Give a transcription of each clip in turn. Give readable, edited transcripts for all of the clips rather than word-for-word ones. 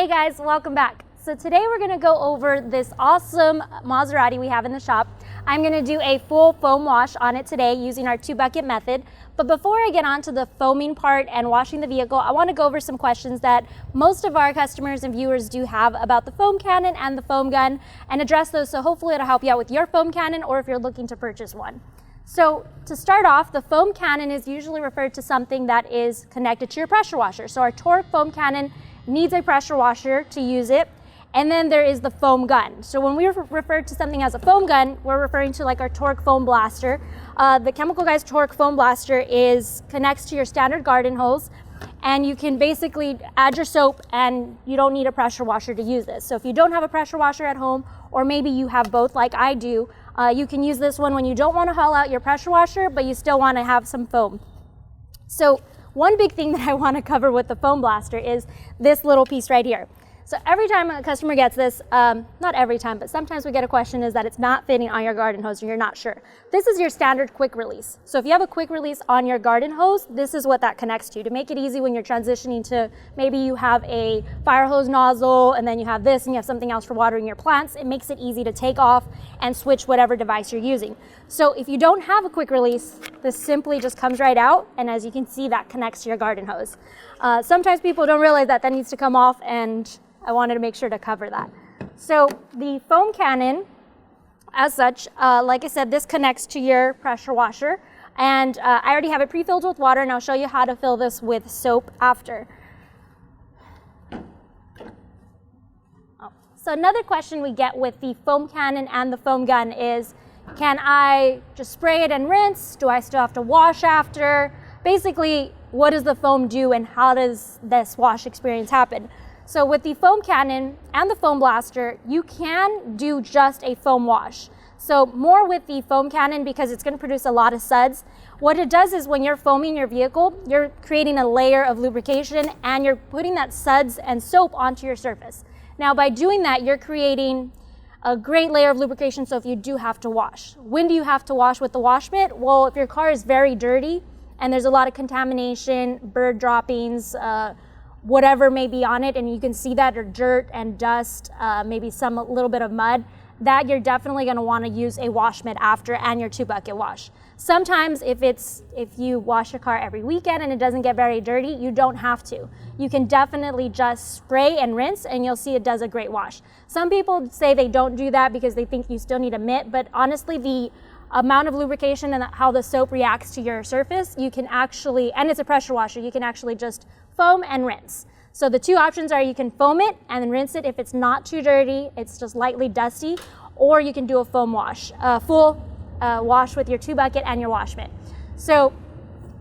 Hey guys, welcome back. So today we're going to go over this awesome Maserati we have in the shop. I'm going to do a full foam wash on it today using our 2-bucket method. But before I get on to the foaming part and washing the vehicle, I want to go over some questions that most of our customers and viewers do have about the foam cannon and the foam gun and address those, so hopefully it'll help you out with your foam cannon or if you're looking to purchase one. So to start off, the foam cannon is usually referred to something that is connected to your pressure washer. So our TORQ foam cannon needs a pressure washer to use it. And then there is the foam gun. So when we refer to something as a foam gun, we're referring to like our TORQ Foam Blaster. The Chemical Guys TORQ Foam Blaster connects to your standard garden hose, and you can basically add your soap and you don't need a pressure washer to use this. So if you don't have a pressure washer at home, or maybe you have both like I do, you can use this one when you don't want to haul out your pressure washer, but you still want to have some foam. So one big thing that I want to cover with the Foam Blaster is this little piece right here. So every time a customer gets this, not every time, but sometimes we get a question is that it's not fitting on your garden hose and you're not sure. This is your standard quick release. So if you have a quick release on your garden hose, this is what that connects to make it easy when you're transitioning to maybe you have a fire hose nozzle and then you have this and you have something else for watering your plants. It makes it easy to take off and switch whatever device you're using. So if you don't have a quick release, this simply just comes right out, and as you can see, that connects to your garden hose. Sometimes people don't realize that that needs to come off, and I wanted to make sure to cover that. So the foam cannon, as such, like I said, this connects to your pressure washer, and I already have it pre-filled with water, and I'll show you how to fill this with soap after. So another question we get with the foam cannon and the foam gun is, can I just spray it and rinse? Do I still have to wash after? Basically, what does the foam do and how does this wash experience happen? So with the foam cannon and the foam blaster, you can do just a foam wash. So more with the foam cannon because it's going to produce a lot of suds. What it does is when you're foaming your vehicle, you're creating a layer of lubrication and you're putting that suds and soap onto your surface. Now by doing that, you're creating a great layer of lubrication, so if you do have to wash. When do you have to wash with the wash mitt? Well, if your car is very dirty and there's a lot of contamination, bird droppings, whatever may be on it, and you can see that, or dirt and dust, maybe a little bit of mud, that you're definitely going to want to use a wash mitt after and your 2-bucket wash. Sometimes if you wash your car every weekend and it doesn't get very dirty, you don't have to. You can definitely just spray and rinse and you'll see it does a great wash. Some people say they don't do that because they think you still need a mitt, but honestly the amount of lubrication and how the soap reacts to your surface, you can actually, and it's a pressure washer, you can actually just foam and rinse. So the two options are you can foam it and then rinse it if it's not too dirty, it's just lightly dusty, or you can do a foam wash, full wash with your 2-bucket and your wash mitt. So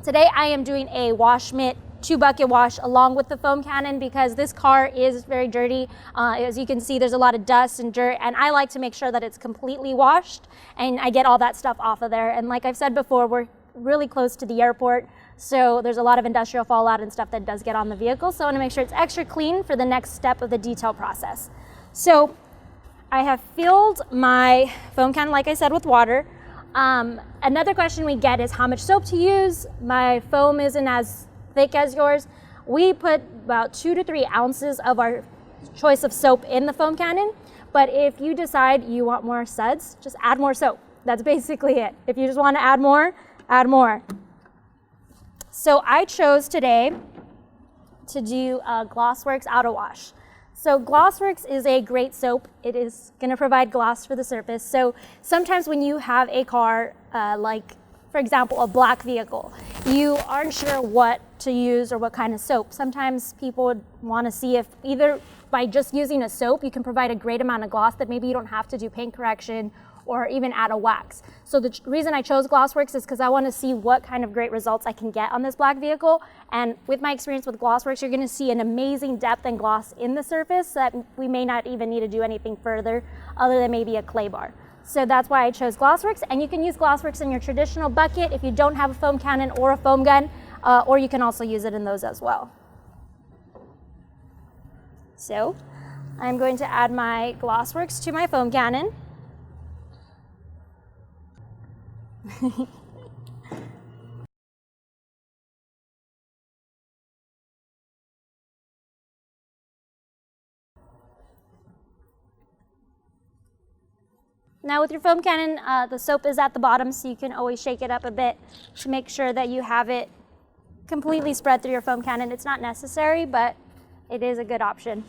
today I am doing a wash mitt 2-bucket wash along with the foam cannon because this car is very dirty. As you can see, there's a lot of dust and dirt, and I like to make sure that it's completely washed and I get all that stuff off of there. And like I've said before, we're really close to the airport, so there's a lot of industrial fallout and stuff that does get on the vehicle, so I want to make sure it's extra clean for the next step of the detail process. So I have filled my foam cannon, like I said, with water. Another question we get is how much soap to use. My foam isn't as thick as yours. We put about 2 to 3 ounces of our choice of soap in the foam cannon, but if you decide you want more suds, just add more soap. That's basically it. If you just want to add more, add more. So I chose today to do Glossworks Auto Wash. So Glossworks is a great soap. It is going to provide gloss for the surface. So sometimes when you have a car, like for example, a black vehicle, you aren't sure what to use or what kind of soap. Sometimes people would want to see if either by just using a soap, you can provide a great amount of gloss that maybe you don't have to do paint correction or even add a wax. So the reason I chose Glossworks is because I want to see what kind of great results I can get on this black vehicle. And with my experience with Glossworks, you're going to see an amazing depth and gloss in the surface that we may not even need to do anything further other than maybe a clay bar. So that's why I chose Glossworks, and you can use Glossworks in your traditional bucket if you don't have a foam cannon or a foam gun, or you can also use it in those as well. So I'm going to add my Glossworks to my foam cannon. Now with your foam cannon, the soap is at the bottom, so you can always shake it up a bit to make sure that you have it completely spread through your foam cannon. It's not necessary, but it is a good option.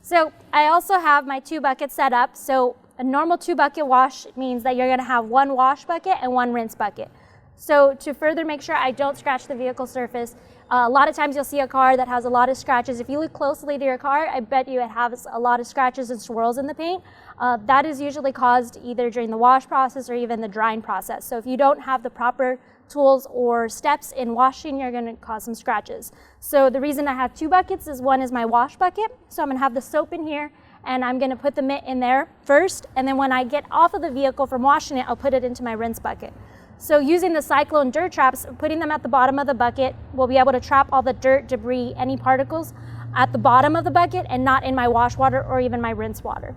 So I also have my 2 buckets set up. So a normal 2 bucket wash means that you're gonna have 1 wash bucket and 1 rinse bucket. So to further make sure I don't scratch the vehicle surface, a lot of times you'll see a car that has a lot of scratches. If you look closely to your car, I bet you it has a lot of scratches and swirls in the paint. That is usually caused either during the wash process or even the drying process. So if you don't have the proper tools or steps in washing, you're gonna cause some scratches. So the reason I have 2 buckets is one is my wash bucket. So I'm gonna have the soap in here and I'm gonna put the mitt in there first. And then when I get off of the vehicle from washing it, I'll put it into my rinse bucket. So using the cyclone dirt traps, putting them at the bottom of the bucket, we'll be able to trap all the dirt, debris, any particles at the bottom of the bucket and not in my wash water or even my rinse water.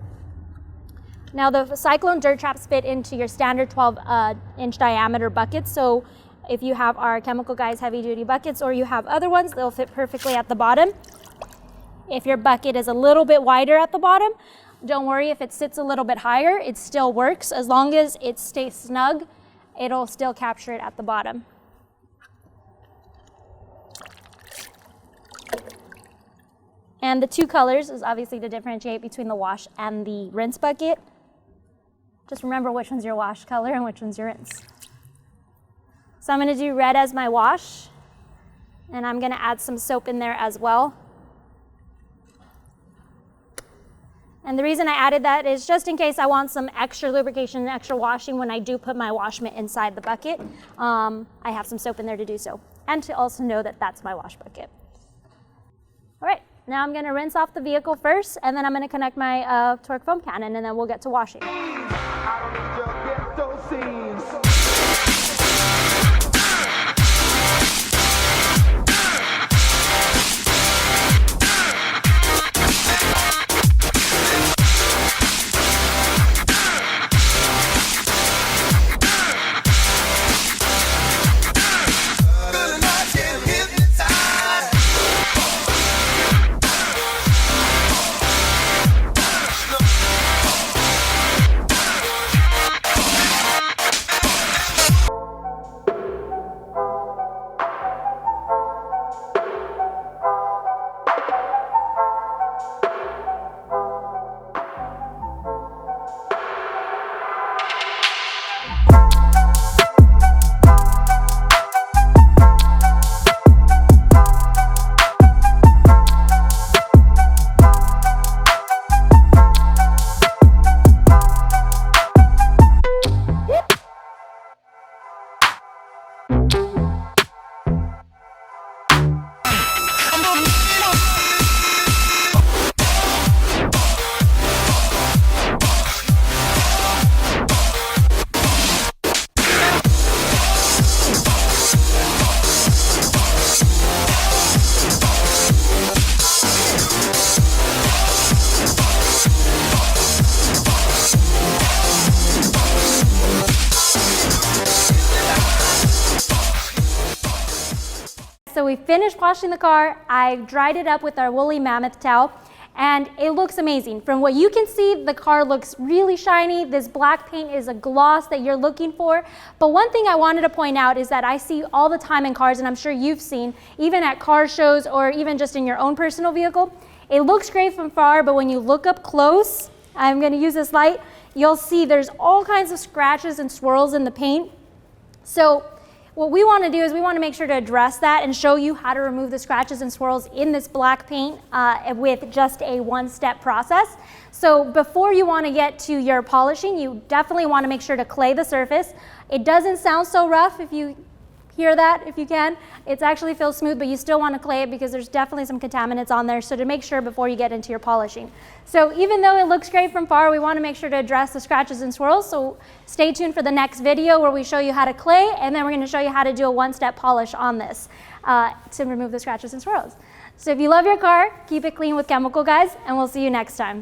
Now the cyclone dirt traps fit into your standard 12-inch diameter buckets. So if you have our Chemical Guys heavy duty buckets or you have other ones, they'll fit perfectly at the bottom. If your bucket is a little bit wider at the bottom, don't worry if it sits a little bit higher, it still works. As long as it stays snug, it'll still capture it at the bottom. And the 2 colors is obviously to differentiate between the wash and the rinse bucket. Just remember which one's your wash color and which one's your rinse. So I'm gonna do red as my wash, and I'm gonna add some soap in there as well. And the reason I added that is just in case I want some extra lubrication and extra washing when I do put my wash mitt inside the bucket. I have some soap in there to do so, and to also know that that's my wash bucket. All right, now I'm gonna rinse off the vehicle first, and then I'm gonna connect my TORQ foam cannon, and then we'll get to washing. So we finished washing the car. I dried it up with our woolly mammoth towel, and it looks amazing. From what you can see, the car looks really shiny. This black paint is a gloss that you're looking for. But one thing I wanted to point out is that I see all the time in cars, and I'm sure you've seen, even at car shows or even just in your own personal vehicle, it looks great from far, but when you look up close, I'm gonna use this light, you'll see there's all kinds of scratches and swirls in the paint. So what we want to do is we want to make sure to address that and show you how to remove the scratches and swirls in this black paint with just a one-step process. So before you want to get to your polishing, you definitely want to make sure to clay the surface. It doesn't sound so rough if you hear that, if you can. It actually feels smooth, but you still want to clay it because there's definitely some contaminants on there. So to make sure before you get into your polishing. So even though it looks great from far, we want to make sure to address the scratches and swirls. So stay tuned for the next video where we show you how to clay, and then we're going to show you how to do a one-step polish on this to remove the scratches and swirls. So if you love your car, keep it clean with Chemical Guys, and we'll see you next time.